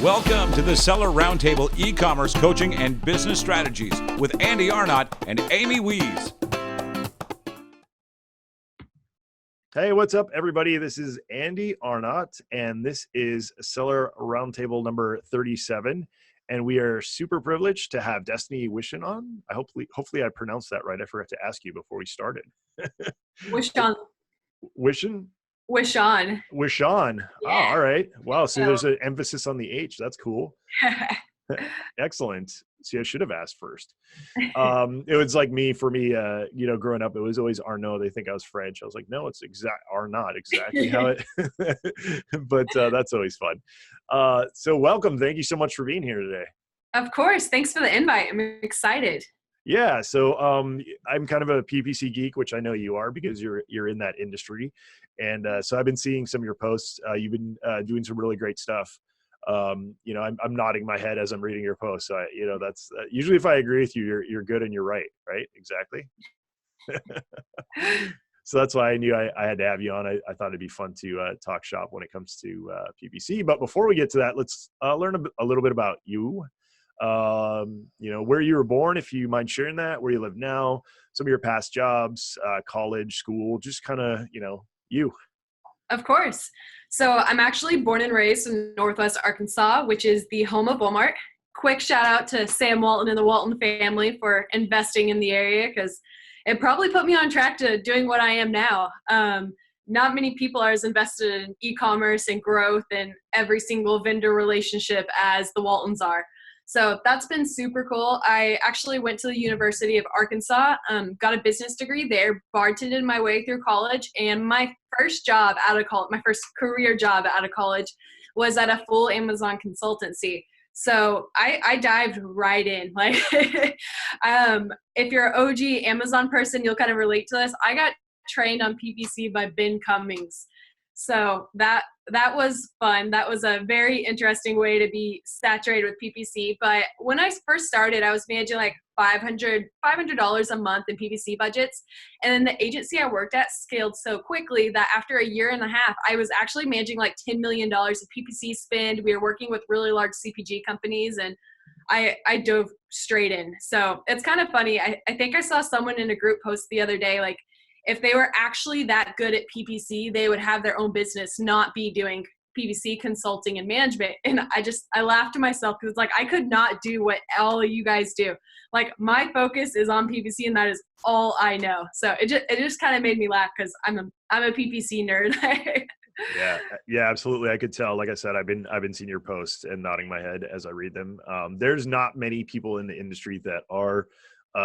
Welcome to the Seller Roundtable e-commerce coaching and business strategies with Andy Arnott and Amy Wees. Hey, what's up, everybody? This is Andy Arnott, and this is Seller Roundtable number 37. And we are super privileged to have Destaney Wishon on. Hopefully I pronounced that right. I forgot to ask you before we started. Wishon. Wishon? Wishon. Wishon. Yeah. Oh, all right. Wow. So there's an emphasis on the H. That's cool. Excellent. See, I should have asked first. It was like for me, growing up, it was always Arnaud. They think I was French. I was like, no, it's Arnott, exactly how it, but that's always fun. So welcome. Thank you so much for being here today. Of course. Thanks for the invite. I'm excited. Yeah. So I'm kind of a PPC geek, which I know you are because you're in that industry. And so I've been seeing some of your posts. You've been doing some really great stuff. I'm nodding my head as I'm reading your post. So that's usually if I agree with you, you're good and you're right. Exactly. So that's why I knew I had to have you on. I thought it'd be fun to talk shop when it comes to PPC. But before we get to that, let's learn a little bit about you. Where you were born, if you mind sharing that, where you live now, some of your past jobs, college, school, just kind of, you. Of course. So I'm actually born and raised in Northwest Arkansas, which is the home of Walmart. Quick shout out to Sam Walton and the Walton family for investing in the area because it probably put me on track to doing what I am now. Not many people are as invested in e-commerce and growth and every single vendor relationship as the Waltons are. So that's been super cool. I actually went to the University of Arkansas, got a business degree there, bartended my way through college, and my first job out of college, my first career job out of college was at a full Amazon consultancy. So I dived right in. Like, if you're an OG Amazon person, you'll kind of relate to this. I got trained on PPC by Ben Cummings. So that was fun. That was a very interesting way to be saturated with PPC. But when I first started, I was managing like $500 a month in PPC budgets. And then the agency I worked at scaled so quickly that after a year and a half, I was actually managing like $10 million of PPC spend. We were working with really large CPG companies and I dove straight in. So it's kind of funny. I think I saw someone in a group post the other day, like, if they were actually that good at PPC, they would have their own business, not be doing PPC consulting and management. And I laughed to myself because it's like, I could not do what all of you guys do. Like, my focus is on PPC and that is all I know. So it just kind of made me laugh because I'm a PPC nerd. Yeah, absolutely. I could tell. Like I said, I've been seeing your posts and nodding my head as I read them. There's not many people in the industry that are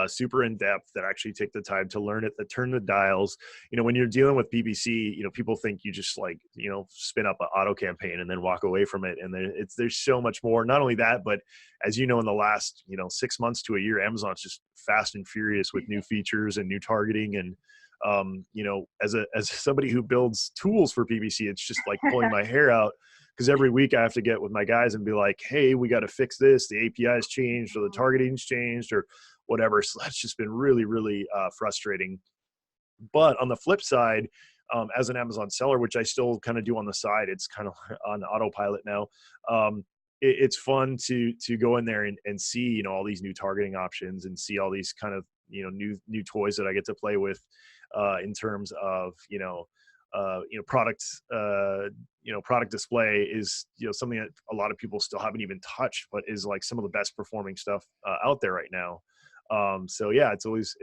super in depth that actually take the time to learn it, that turn the dials. When you're dealing with PPC, people think you just spin up an auto campaign and then walk away from it. And there's so much more. Not only that, but as in the last 6 months to a year, Amazon's just fast and furious with new features and new targeting. And as somebody who builds tools for PPC, it's just like pulling my hair out. Because every week I have to get with my guys and be like, hey, we got to fix this. The API's changed or the targeting's changed or whatever. So that's just been really, really frustrating. But on the flip side, as an Amazon seller, which I still kind of do on the side, it's kind of on autopilot now. It's fun to go in there and see, all these new targeting options and see all these kind of, new toys that I get to play with in terms of, products, product display is, something that a lot of people still haven't even touched, but is like some of the best performing stuff out there right now. So yeah, it's always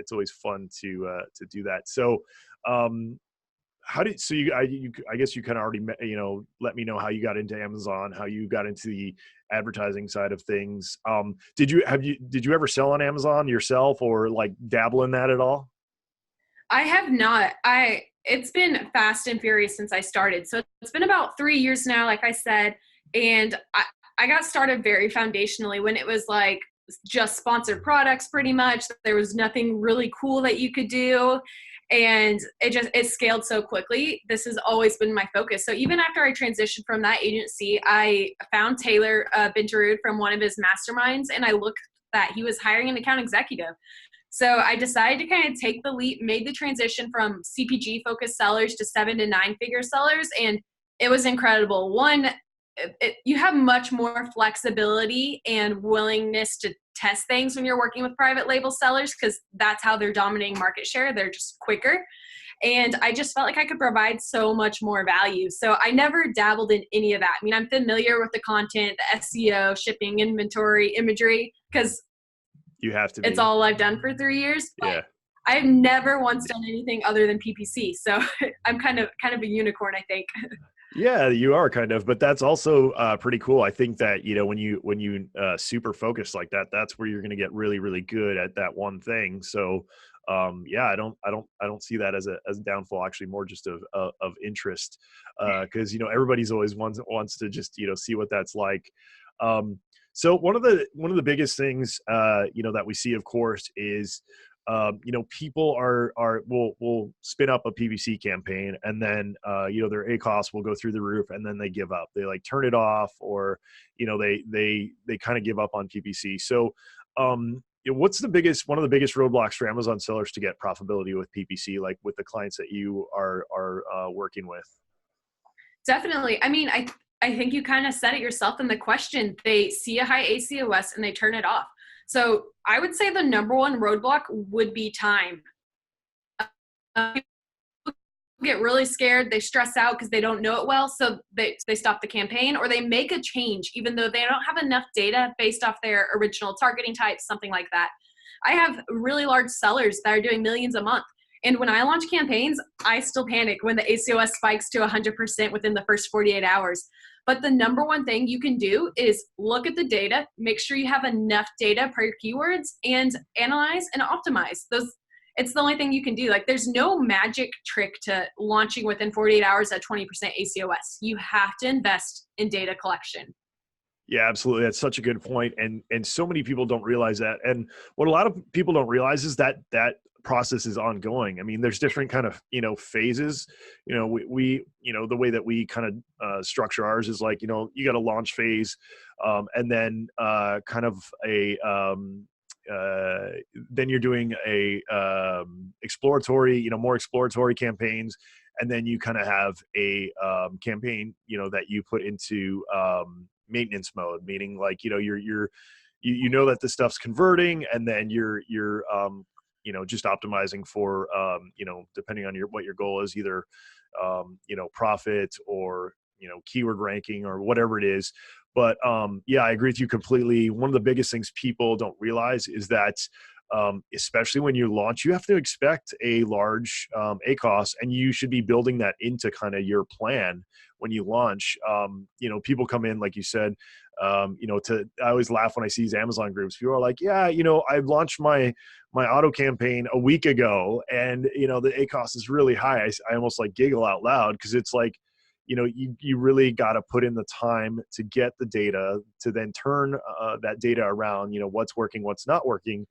fun to do that. So, I guess you kind of already, let me know how you got into Amazon, how you got into the advertising side of things. Did you ever sell on Amazon yourself or like dabble in that at all? I have not. It's been fast and furious since I started. So it's been about 3 years now, like I said, and I got started very foundationally when it was like just sponsored products pretty much. There was nothing really cool that you could do. And it scaled so quickly. This has always been my focus. So even after I transitioned from that agency, I found Taylor Binterud from one of his masterminds, and I looked that he was hiring an account executive. So I decided to kind of take the leap, made the transition from CPG focused sellers to 7 to 9 figure sellers. And it was incredible. One, you have much more flexibility and willingness to test things when you're working with private label sellers, because that's how they're dominating market share. They're just quicker. And I just felt like I could provide so much more value. So I never dabbled in any of that. I mean, I'm familiar with the content, the SEO, shipping, inventory, imagery, because You have to be. it's all I've done for 3 years. Yeah. I've never once done anything other than PPC. So I'm kind of a unicorn, I think. Yeah, you are kind of, but that's also pretty cool. I think that, you know, when you super focus like that, that's where you're going to get really, really good at that one thing. So, yeah, I don't see that as a downfall. Actually, more just of interest, because you know everybody's always wants to just, you know, see what that's like. So one of the biggest things, you know, that we see, of course, is you know, people will spin up a PPC campaign, and then you know, their ACoS will go through the roof, and then they give up. They like turn it off, or you know, they kind of give up on PPC. So you know, what's one of the biggest roadblocks for Amazon sellers to get profitability with PPC, like with the clients that you are working with? Definitely. I mean, I think you kind of said it yourself in the question. They see a high ACoS and they turn it off. So I would say the number one roadblock would be time. People get really scared. They stress out because they don't know it well. So they stop the campaign, or they make a change, even though they don't have enough data based off their original targeting types, something like that. I have really large sellers that are doing millions a month. And when I launch campaigns, I still panic when the ACoS spikes to 100% within the first 48 hours. But the number one thing you can do is look at the data, make sure you have enough data per keywords, and analyze and optimize those. It's the only thing you can do. Like, there's no magic trick to launching within 48 hours at 20% ACoS. You have to invest in data collection. Yeah, absolutely. That's such a good point. And so many people don't realize that. And what a lot of people don't realize is that process is ongoing. I mean, there's different kind of, you know, phases. You know, we you know, the way that we kind of structure ours is like, you know, you got a launch phase, and then kind of a then you're doing a exploratory, you know, more exploratory campaigns, and then you kind of have a campaign, you know, that you put into maintenance mode, meaning like, you know, you know that this stuff's converting, and then you're you know, just optimizing for you know, depending on what your goal is, either you know, profit, or you know, keyword ranking, or whatever it is. But yeah, I agree with you completely. One of the biggest things people don't realize is that especially when you launch, you have to expect a large ACoS, and you should be building that into kind of your plan when you launch. You know, people come in, like you said, you know, I always laugh when I see these Amazon groups. People are like, yeah, you know, I launched my auto campaign a week ago, and you know, the ACoS is really high. I almost like giggle out loud, because it's like, you know, you really got to put in the time to get the data, to then turn that data around, you know, what's working, what's not working,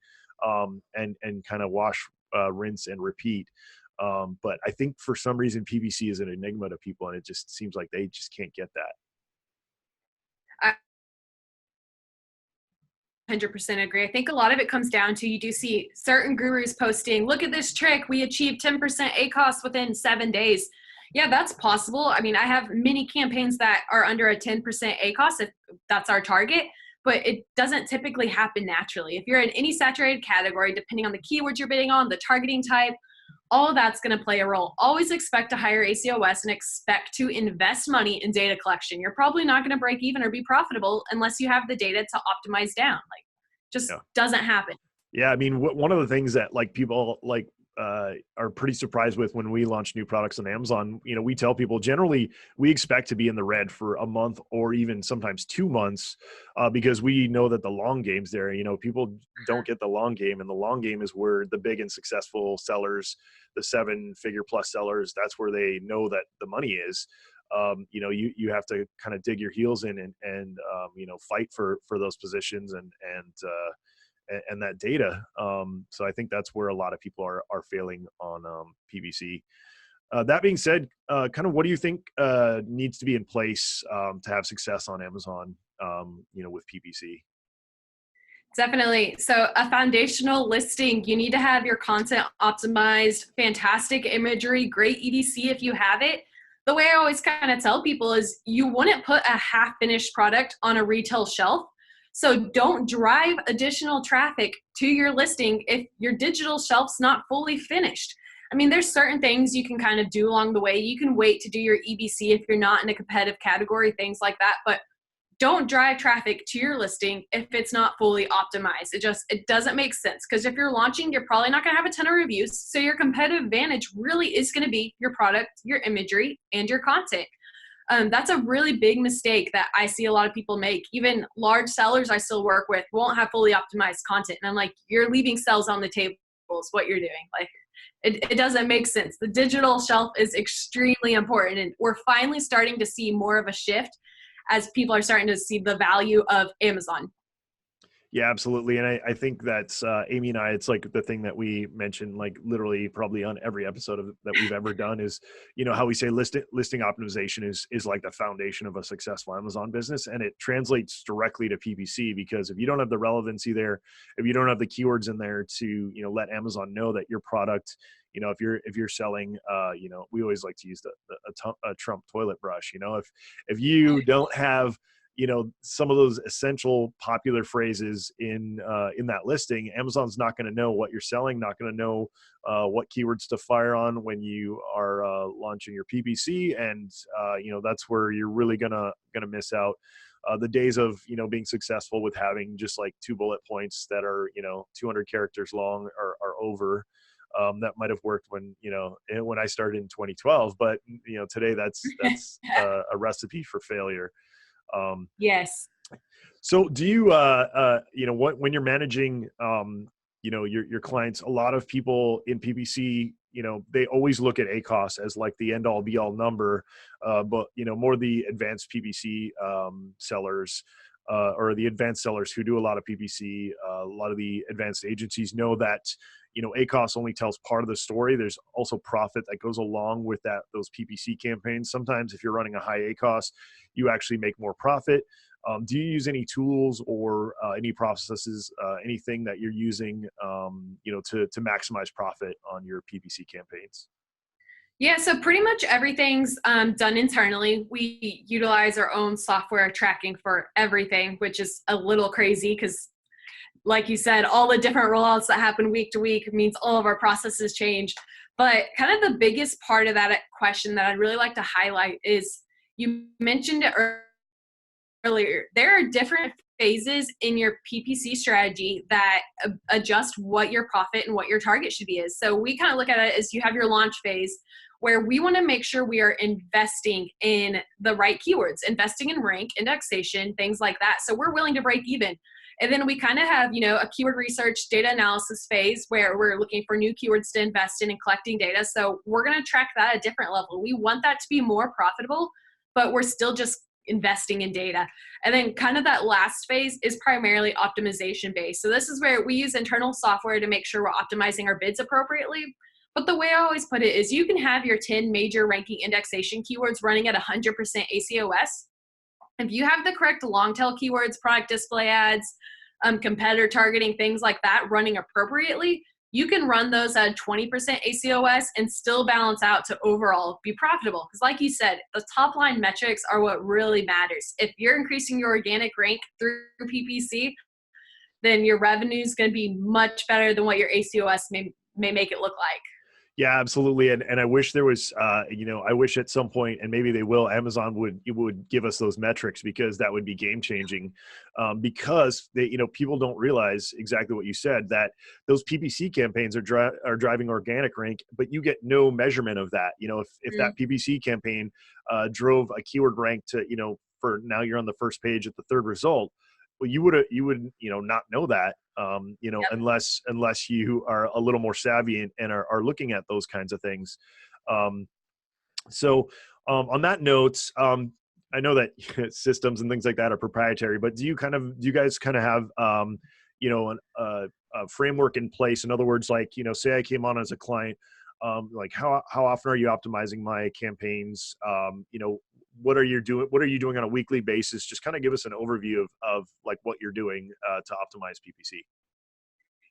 and kind of wash, rinse, and repeat. But I think for some reason PPC is an enigma to people, and it just seems like they just can't get that. 100% agree. I think a lot of it comes down to, you do see certain gurus posting, look at this trick, we achieved 10% ACoS within 7 days. Yeah, that's possible. I mean, I have many campaigns that are under a 10% ACoS, if that's our target, but it doesn't typically happen naturally. If you're in any saturated category, depending on the keywords you're bidding on, the targeting type, all of that's going to play a role. Always expect a higher ACoS, and expect to invest money in data collection. You're probably not going to break even or be profitable unless you have the data to optimize down. Like, just doesn't happen. Yeah, I mean, one of the things that like people like are pretty surprised with when we launch new products on Amazon, you know, we tell people generally we expect to be in the red for a month, or even sometimes 2 months, because we know that the long game's there. You know, people don't get the long game, and the long game is where the big and successful sellers, the 7-figure plus sellers, that's where they know that the money is. You know, you have to kind of dig your heels in, and you know, fight for those positions and that data. So I think that's where a lot of people are failing on PPC. That being said, kind of what do you think needs to be in place to have success on Amazon, you know, with PPC? Definitely. So a foundational listing, you need to have your content optimized, fantastic imagery, great EDC if you have it. the way I always kind of tell people is you wouldn't put a half finished product on a retail shelf. So don't drive additional traffic to your listing if your digital shelf's not fully finished. I mean, there's certain things you can kind of do along the way. You can wait to do your EBC if you're not in a competitive category, things like that. But don't drive traffic to your listing if it's not fully optimized. It doesn't make sense, because if you're launching, you're probably not going to have a ton of reviews. So your competitive advantage really is going to be your product, your imagery, and your content. That's a really big mistake that I see a lot of people make. Even large sellers I still work with won't have fully optimized content. And I'm like, you're leaving sales on the table is what you're doing. Like, it doesn't make sense. The digital shelf is extremely important. And we're finally starting to see more of a shift as people are starting to see the value of Amazon. Yeah, absolutely. And I think that's Amy and I, it's like the thing that we mentioned, like literally probably on every episode that we've ever done is, how we say listing optimization is like the foundation of a successful Amazon business. And it translates directly to PPC, because if you don't have the relevancy there, if you don't have the keywords in there to, let Amazon know that your product, if you're selling, we always like to use a Trump toilet brush, if you don't have, some of those essential popular phrases in that listing, Amazon's not going to know what you're selling, not going to know what keywords to fire on when you are launching your PPC, and that's where you're really gonna miss out. The days of being successful with having just like 2 bullet points that are 200 characters long are over. That might have worked when I started in 2012, but today that's a recipe for failure. Yes. So do you, when you're managing, your clients, a lot of people in PPC, they always look at ACOS as like the end all be all number. But, more the advanced PPC sellers or the advanced sellers who do a lot of PPC, a lot of the advanced agencies know that, ACOS only tells part of the story. There's also profit that goes along with those PPC campaigns. Sometimes if you're running a high ACOS, you actually make more profit. Do you use any tools or any processes, anything that you're using, to maximize profit on your PPC campaigns? Yeah, so pretty much everything's done internally. We utilize our own software tracking for everything, which is a little crazy because, like you said, all the different rollouts that happen week to week means all of our processes change. But kind of the biggest part of that question that I'd really like to highlight is, you mentioned it earlier, there are different phases in your PPC strategy that adjust what your profit and what your target should be is. So we kind of look at it as you have your launch phase, where we want to make sure we are investing in the right keywords, investing in rank, indexation, things like that. So we're willing to break even. And then we kind of have, a keyword research data analysis phase where we're looking for new keywords to invest in and collecting data. So we're going to track that at a different level. We want that to be more profitable, but we're still just investing in data. And then kind of that last phase is primarily optimization based. So this is where we use internal software to make sure we're optimizing our bids appropriately. But the way I always put it is you can have your 10 major ranking indexation keywords running at 100% ACOS. If you have the correct long tail keywords, product display ads, competitor targeting, things like that running appropriately, you can run those at 20% ACOS and still balance out to overall be profitable. Because like you said, the top line metrics are what really matters. If you're increasing your organic rank through PPC, then your revenue is going to be much better than what your ACOS may make it look like. Yeah, absolutely. And I wish there was, I wish at some point, and maybe they will, Amazon would give us those metrics, because that would be game changing. Because they, people don't realize exactly what you said, that those PPC campaigns are driving organic rank, but you get no measurement of that. If that PPC campaign drove a keyword rank to, for now you're on the first page at the third result, well, you would not know that, yep. unless you are a little more savvy and are looking at those kinds of things. So on that note, I know that systems and things like that are proprietary, but do you guys kind of have, a framework in place? In other words, like, say I came on as a client, like how often are you optimizing my campaigns? What are you doing on a weekly basis? Just kind of give us an overview of like what you're doing to optimize PPC.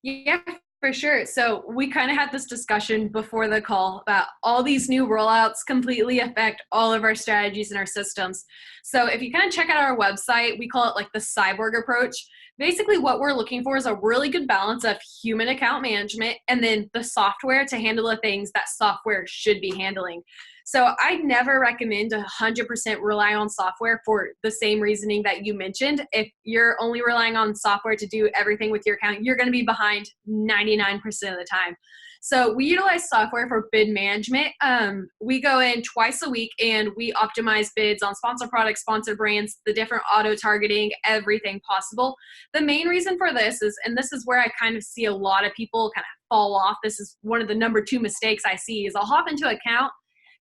Yeah, for sure. So we kind of had this discussion before the call about all these new rollouts completely affect all of our strategies and our systems. So if you kind of check out our website, we call it like the cyborg approach. Basically, what we're looking for is a really good balance of human account management and then the software to handle the things that software should be handling. So I never recommend 100% rely on software for the same reasoning that you mentioned. If you're only relying on software to do everything with your account, you're going to be behind 99% of the time. So we utilize software for bid management. We go in twice a week and we optimize bids on sponsor products, sponsor brands, the different auto targeting, everything possible. The main reason for this is, and this is where I kind of see a lot of people kind of fall off. This is one of the number 2 mistakes I see is I'll hop into an account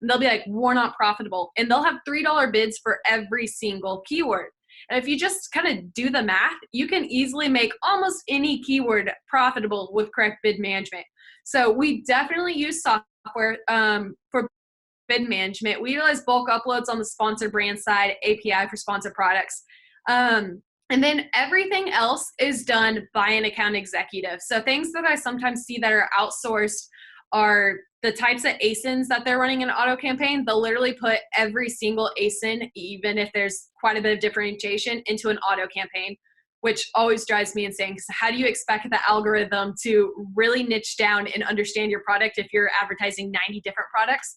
and they'll be like, we're not profitable. And they'll have $3 bids for every single keyword. And if you just kind of do the math, you can easily make almost any keyword profitable with correct bid management. So we definitely use software for bid management. We utilize bulk uploads on the sponsored brand side, API for sponsored products. And then everything else is done by an account executive. So things that I sometimes see that are outsourced are the types of ASINs that they're running an auto campaign. They'll literally put every single ASIN, even if there's quite a bit of differentiation, into an auto campaign, which always drives me insane. Because how do you expect the algorithm to really niche down and understand your product if you're advertising 90 different products?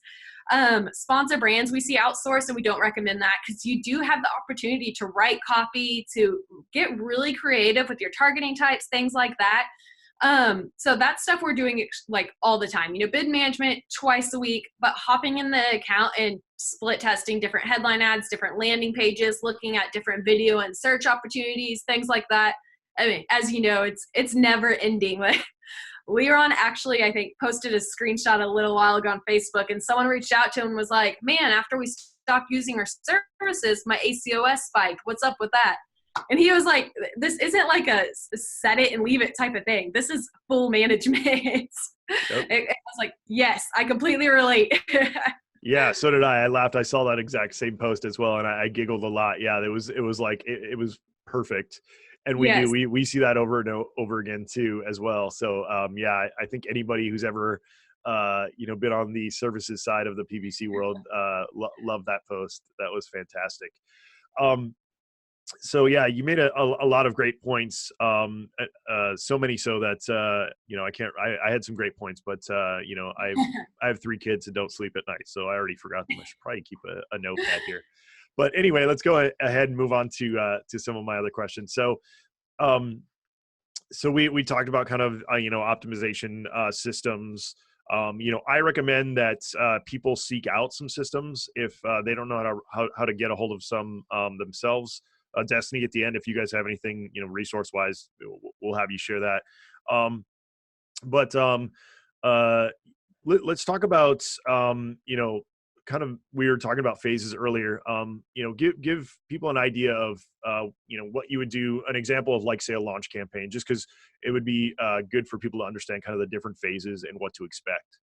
Sponsor brands we see outsourced, and we don't recommend that because you do have the opportunity to write copy, to get really creative with your targeting types, things like that. So that stuff we're doing like all the time, bid management twice a week, but hopping in the account and split testing different headline ads, different landing pages, looking at different video and search opportunities, things like that. I mean, as you know, it's never ending. Like Leron actually, I think, posted a screenshot a little while ago on Facebook, and someone reached out to him and was like, man, after we stopped using our services, my ACOS spiked. What's up with that? And he was like, this isn't like a set it and leave it type of thing. This is full management. Yep. I was like, yes, I completely relate. Yeah, so did I. I laughed. I saw that exact same post as well, and I giggled a lot. Yeah, it was like it was perfect, and we see that over and over again too as well. So yeah, I think anybody who's ever been on the services side of the PPC world loved that post. That was fantastic. So yeah, you made a lot of great points. So many so that I had some great points, but I have 3 kids that don't sleep at night, so I already forgot them. I should probably keep a notepad here. But anyway, let's go ahead and move on to some of my other questions. So we talked about kind of optimization systems. I recommend that people seek out some systems if they don't know how to get a hold of some themselves. Destaney, at the end, if you guys have anything, resource-wise, we'll have you share that. Let's talk about, kind of, we were talking about phases earlier. Give people an idea of, what you would do, an example of, like, say, a launch campaign, just because it would be good for people to understand kind of the different phases and what to expect.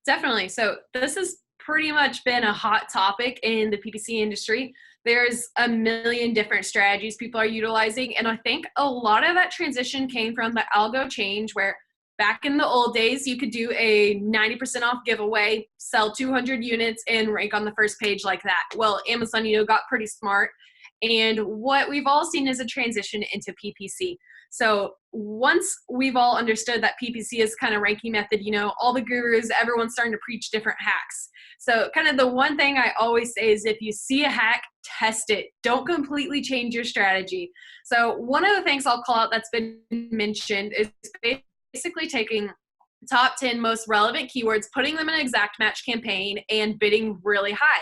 Definitely. So this has pretty much been a hot topic in the PPC industry. There's a million different strategies people are utilizing. And I think a lot of that transition came from the algo change, where back in the old days, you could do a 90% off giveaway, sell 200 units, and rank on the first page like that. Well, Amazon, got pretty smart. And what we've all seen is a transition into PPC. So once we've all understood that PPC is kind of ranking method, all the gurus, everyone's starting to preach different hacks. So kind of the one thing I always say is if you see a hack, test it. Don't completely change your strategy. So one of the things I'll call out that's been mentioned is basically taking top 10 most relevant keywords, putting them in an exact match campaign, and bidding really high.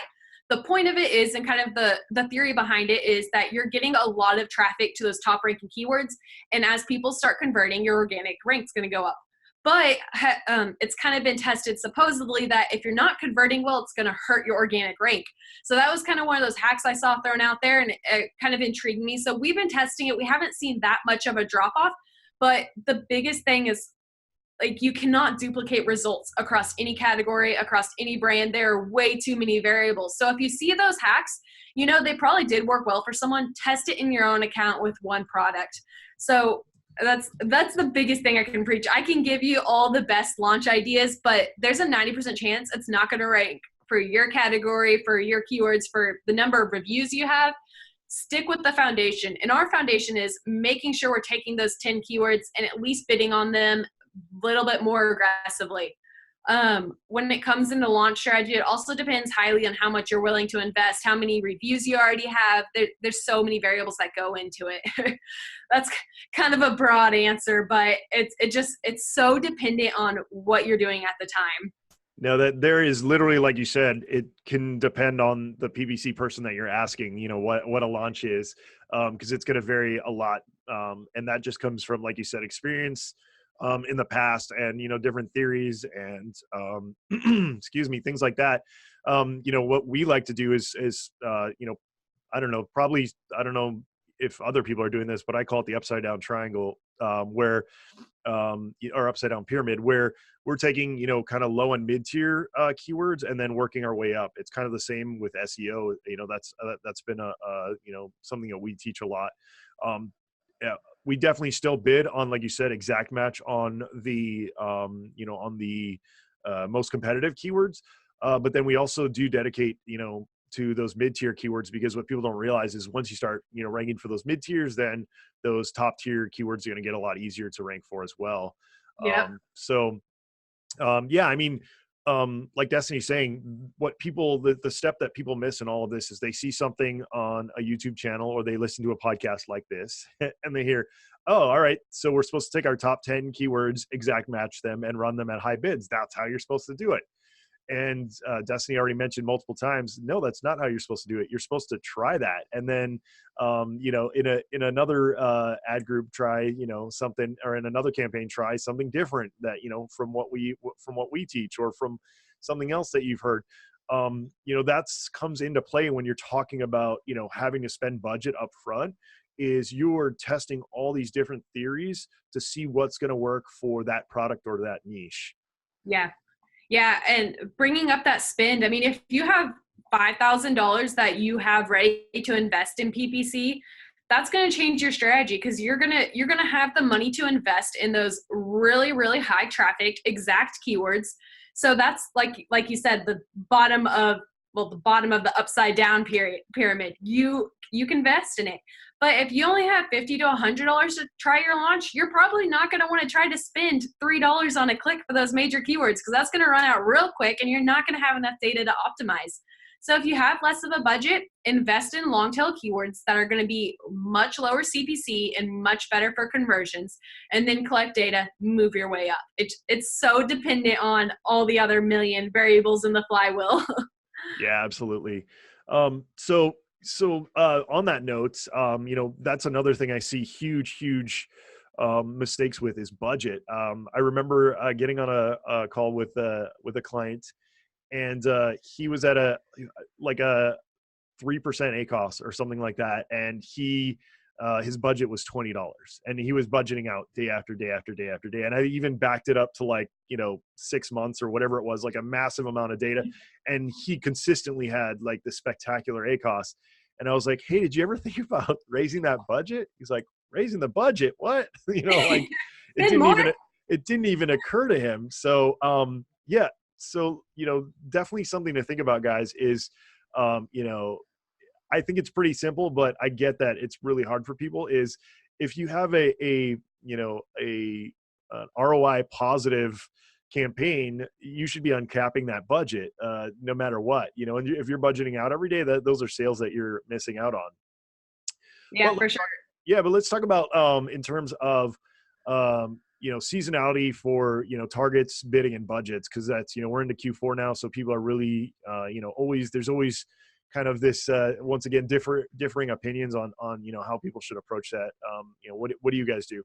The point of it is, and kind of the theory behind it is that you're getting a lot of traffic to those top ranking keywords. And as people start converting, your organic rank's going to go up. But it's kind of been tested supposedly that if you're not converting well, it's going to hurt your organic rank. So that was kind of one of those hacks I saw thrown out there, and it kind of intrigued me. So we've been testing it. We haven't seen that much of a drop off, but the biggest thing is, like, you cannot duplicate results across any category, across any brand. There are way too many variables. So if you see those hacks, they probably did work well for someone. Test it in your own account with one product. So That's the biggest thing I can preach. I can give you all the best launch ideas, but there's a 90% chance it's not going to rank for your category, for your keywords, for the number of reviews you have. Stick with the foundation. And our foundation is making sure we're taking those 10 keywords and at least bidding on them a little bit more aggressively. When it comes into launch strategy, it also depends highly on how much you're willing to invest, how many reviews you already have. There's so many variables that go into it. That's kind of a broad answer, but it's so dependent on what you're doing at the time. No, that there is literally, like you said, it can depend on the PPC person that you're asking, what a launch is, because it's going to vary a lot. And that just comes from, like you said, experience in the past and, different theories and, excuse me, things like that. What we like to do is I don't know if other people are doing this, but I call it the upside down triangle, or upside down pyramid, where we're taking, kind of low and mid tier keywords and then working our way up. It's kind of the same with SEO. That's been something that we teach a lot. Yeah, we definitely still bid on, like you said, exact match on the, most competitive keywords. But then we also do dedicate, to those mid-tier keywords, because what people don't realize is once you start, ranking for those mid-tiers, then those top-tier keywords are going to get a lot easier to rank for as well. Yeah. Like Destiny's saying, what people, the step that people miss in all of this is they see something on a YouTube channel or they listen to a podcast like this and they hear, oh, all right, so we're supposed to take our top 10 keywords, exact match them and run them at high bids. That's how you're supposed to do it. And Destiny already mentioned multiple times, no, that's not how you're supposed to do it. You're supposed to try that. And then, in another ad group, try, something, or in another campaign, try something different that, from what we teach or from something else that you've heard. That's comes into play when you're talking about, having to spend budget up front, is you're testing all these different theories to see what's going to work for that product or that niche. Yeah. Yeah, and bringing up that spend, I mean, if you have $5,000 that you have ready to invest in PPC, that's going to change your strategy, because you're going to have the money to invest in those really, really high traffic exact keywords. So that's like you said, the bottom of the upside down pyramid. You can invest in it. But if you only have $50 to $100 to try your launch, you're probably not going to want to try to spend $3 on a click for those major keywords, because that's going to run out real quick and you're not going to have enough data to optimize. So if you have less of a budget, invest in long tail keywords that are going to be much lower CPC and much better for conversions, and then collect data, move your way up. It's so dependent on all the other million variables in the flywheel. Yeah, absolutely. So on that note, that's another thing I see huge mistakes with is budget. I remember getting on a call with a client, and he was at a 3% ACOS or something like that, and his budget was $20, and he was budgeting out day after day after day after day. And I even backed it up to 6 months or whatever it was, like a massive amount of data. And he consistently had like this spectacular ACOS. And I was like, hey, did you ever think about raising that budget? He's like, raising the budget? What? It didn't even occur to him. So, yeah. So, definitely something to think about, guys, is, I think it's pretty simple, but I get that it's really hard for people, is if you have an ROI positive campaign, you should be uncapping that budget, no matter what, and if you're budgeting out every day, those are sales that you're missing out on. Yeah, for sure. Yeah. But let's talk about, in terms of, seasonality for, targets, bidding, and budgets. Cause that's, we're into Q4 now. So people are really, there's always kind of this, once again, differing opinions on, how people should approach that. What do you guys do?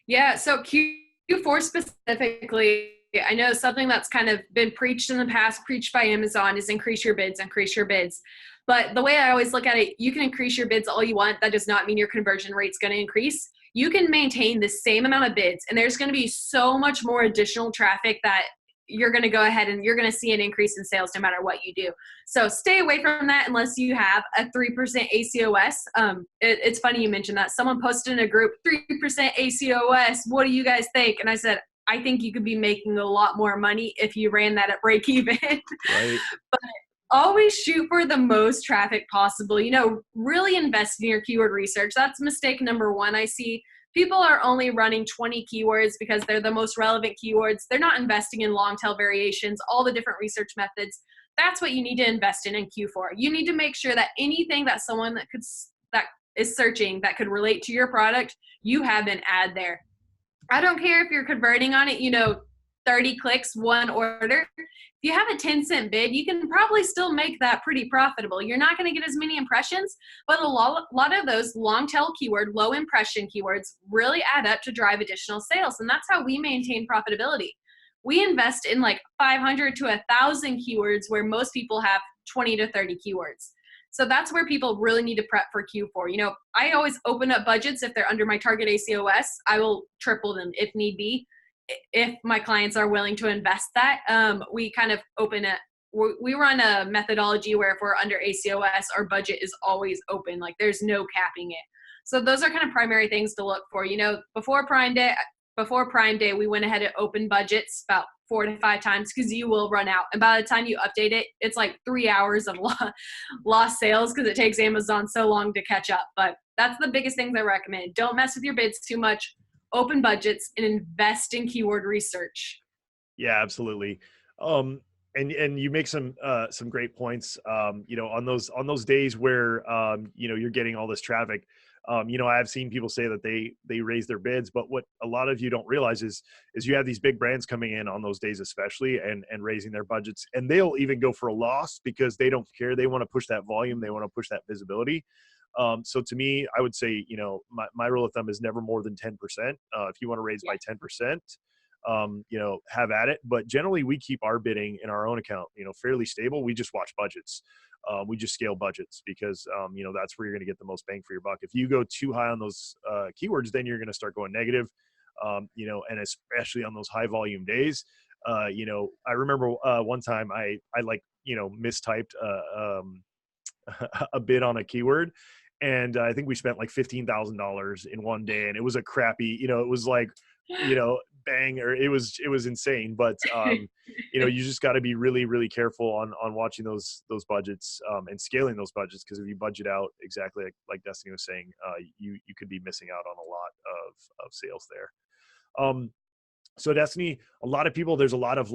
Yeah. So Q4 specifically, I know something that's kind of been preached in the past, preached by Amazon, is increase your bids. But the way I always look at it, you can increase your bids all you want. That does not mean your conversion rate's going to increase. You can maintain the same amount of bids, and there's going to be so much more additional traffic that you're going to go ahead and you're going to see an increase in sales no matter what you do. So stay away from that unless you have a 3% ACOS. It's funny you mentioned that. Someone posted in a group, 3% ACOS. What do you guys think? And I said, I think you could be making a lot more money if you ran that at break even. Right. But always shoot for the most traffic possible. Really invest in your keyword research. That's mistake number one I see. People are only running 20 keywords because they're the most relevant keywords. They're not investing in long tail variations, all the different research methods. That's what you need to invest in Q4. You need to make sure that anything that someone that is searching that could relate to your product, you have an ad there. I don't care if you're converting on it, 30 clicks, one order. If you have a 10-cent bid, you can probably still make that pretty profitable. You're not going to get as many impressions, but a lot of those long tail keyword, low impression keywords really add up to drive additional sales. And that's how we maintain profitability. We invest in like 500 to 1,000 keywords where most people have 20 to 30 keywords. So that's where people really need to prep for Q4. I always open up budgets. If they're under my target ACOS, I will triple them if need be. If my clients are willing to invest that, we kind of we run a methodology where if we're under ACOS, our budget is always open. Like there's no capping it. So those are kind of primary things to look for. Before Prime Day, we went ahead and opened budgets about 4 to 5 times because you will run out. And by the time you update it, it's like 3 hours of lost sales because it takes Amazon so long to catch up. But that's the biggest things I recommend. Don't mess with your bids too much. Open budgets and invest in keyword research. Yeah, absolutely. And you make some great points. On those days where you're getting all this traffic. I have seen people say that they raise their bids, but what a lot of you don't realize is you have these big brands coming in on those days, especially and raising their budgets, and they'll even go for a loss because they don't care. They want to push that volume. They want to push that visibility. So to me, I would say, my rule of thumb is never more than 10%. If you want to raise by 10%, have at it. But generally we keep our bidding in our own account, fairly stable. We just watch budgets. We just scale budgets because, that's where you're going to get the most bang for your buck. If you go too high on ththose keywords, then you're going to start going negative, and especially on those high volume days. I remember one time I mistyped a bid on a keyword. And I think we spent like $15,000 in one day, and it was a crappy, it was like, bang, or it was insane. But, you just got to be really, really careful on watching those budgets and scaling those budgets. Because if you budget out exactly like Destaney was saying, you could be missing out on a lot of sales there. So Destaney, a lot of people, there's a lot of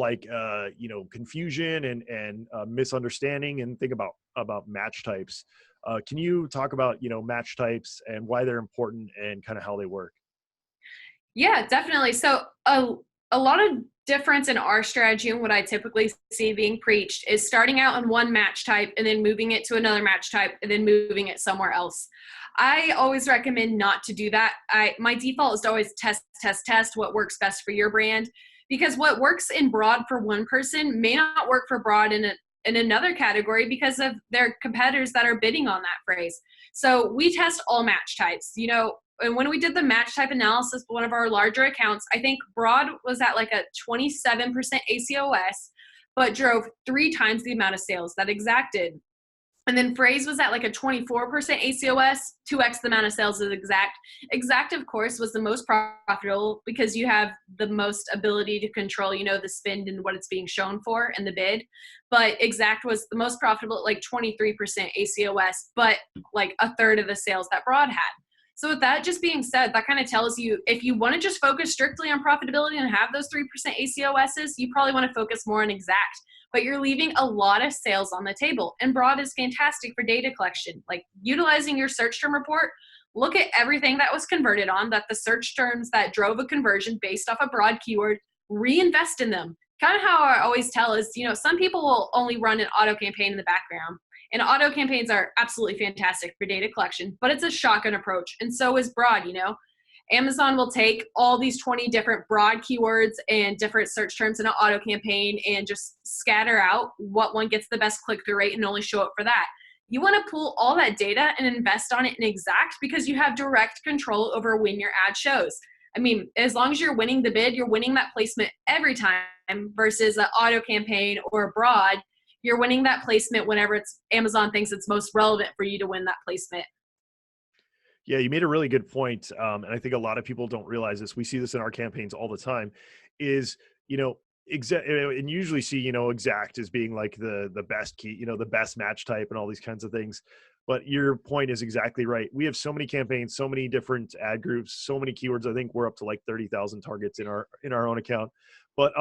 confusion and misunderstanding and think about match types. Can you talk about, match types and why they're important and kind of how they work? Yeah, definitely. So a lot of difference in our strategy and what I typically see being preached is starting out on one match type and then moving it to another match type and then moving it somewhere else. I always recommend not to do that. My default is to always test what works best for your brand, because what works in broad for one person may not work for broad in another category because of their competitors that are bidding on that phrase. So we test all match types, and when we did the match type analysis for one of our larger accounts, I think broad was at like a 27% ACOS, but drove 3 times the amount of sales that exact did. And then phrase was at like a 24% ACOS, 2x the amount of sales as exact. Exact, of course, was the most profitable because you have the most ability to control, the spend and what it's being shown for and the bid. But exact was the most profitable at like 23% ACOS, but like a third of the sales that broad had. So with that just being said, that kind of tells you if you want to just focus strictly on profitability and have those 3% ACOSs, you probably want to focus more on exact. But you're leaving a lot of sales on the table. And broad is fantastic for data collection. Like utilizing your search term report, look at everything that was converted on, that the search terms that drove a conversion based off a broad keyword, reinvest in them. Kind of how I always tell is, some people will only run an auto campaign in the background. And auto campaigns are absolutely fantastic for data collection, but it's a shotgun approach. And so is broad, Amazon will take all these 20 different broad keywords and different search terms in an auto campaign and just scatter out what one gets the best click-through rate and only show it for that. You want to pull all that data and invest on it in exact because you have direct control over when your ad shows. I mean, as long as you're winning the bid, you're winning that placement every time versus an auto campaign or broad. You're winning that placement whenever it's Amazon thinks it's most relevant for you to win that placement. Yeah, you made a really good point. And I think a lot of people don't realize this. We see this in our campaigns all the time is, and usually see, exact as being like the best key, the best match type and all these kinds of things. But your point is exactly right. We have so many campaigns, so many different ad groups, so many keywords. I think we're up to like 30,000 targets in our own account. But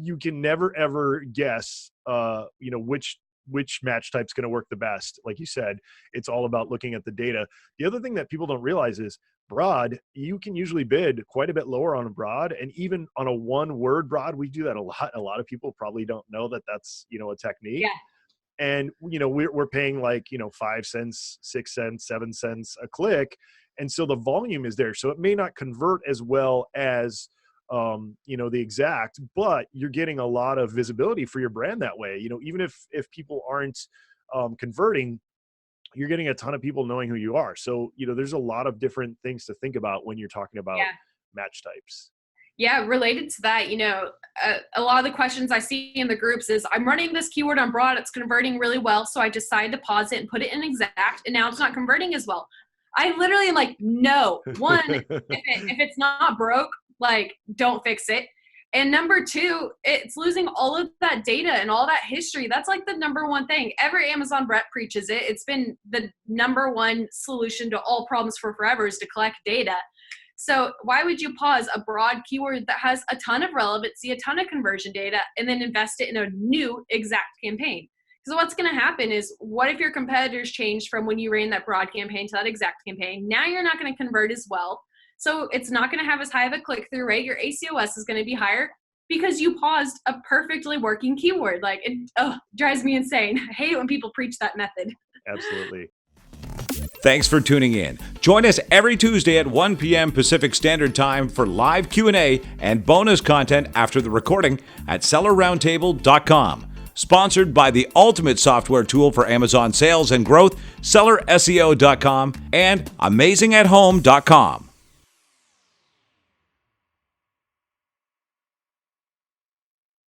you can never ever guess which match type's going to work the best. Like you said, it's all about looking at the data. The other thing that people don't realize is broad, you can usually bid quite a bit lower on a broad, and even on a one-word broad, we do that a lot. A lot of people probably don't know that that's, a technique. Yeah. And, we're paying like, 5 cents, 6 cents, 7 cents a click. And so the volume is there. So it may not convert as well as, the exact, but you're getting a lot of visibility for your brand that way. Even if people aren't converting, you're getting a ton of people knowing who you are. So, there's a lot of different things to think about when you're talking about match types. Yeah, related to that, a lot of the questions I see in the groups is I'm running this keyword on broad, it's converting really well, so I decide to pause it and put it in exact, and now it's not converting as well. I literally am like, no. One, if it's not broke, like, don't fix it. And number two, it's losing all of that data and all that history. That's like the number one thing. Every Amazon rep preaches it. It's been the number one solution to all problems for forever is to collect data. So why would you pause a broad keyword that has a ton of relevancy, a ton of conversion data, and then invest it in a new exact campaign? Because what's going to happen is, what if your competitors changed from when you ran that broad campaign to that exact campaign? Now you're not going to convert as well. So it's not going to have as high of a click-through rate. Your ACOS is going to be higher because you paused a perfectly working keyword. Like, it drives me insane. I hate it when people preach that method. Absolutely. Thanks for tuning in. Join us every Tuesday at 1 p.m. Pacific Standard Time for live Q&A and bonus content after the recording at sellerroundtable.com. Sponsored by the ultimate software tool for Amazon sales and growth, sellerseo.com and amazingathome.com.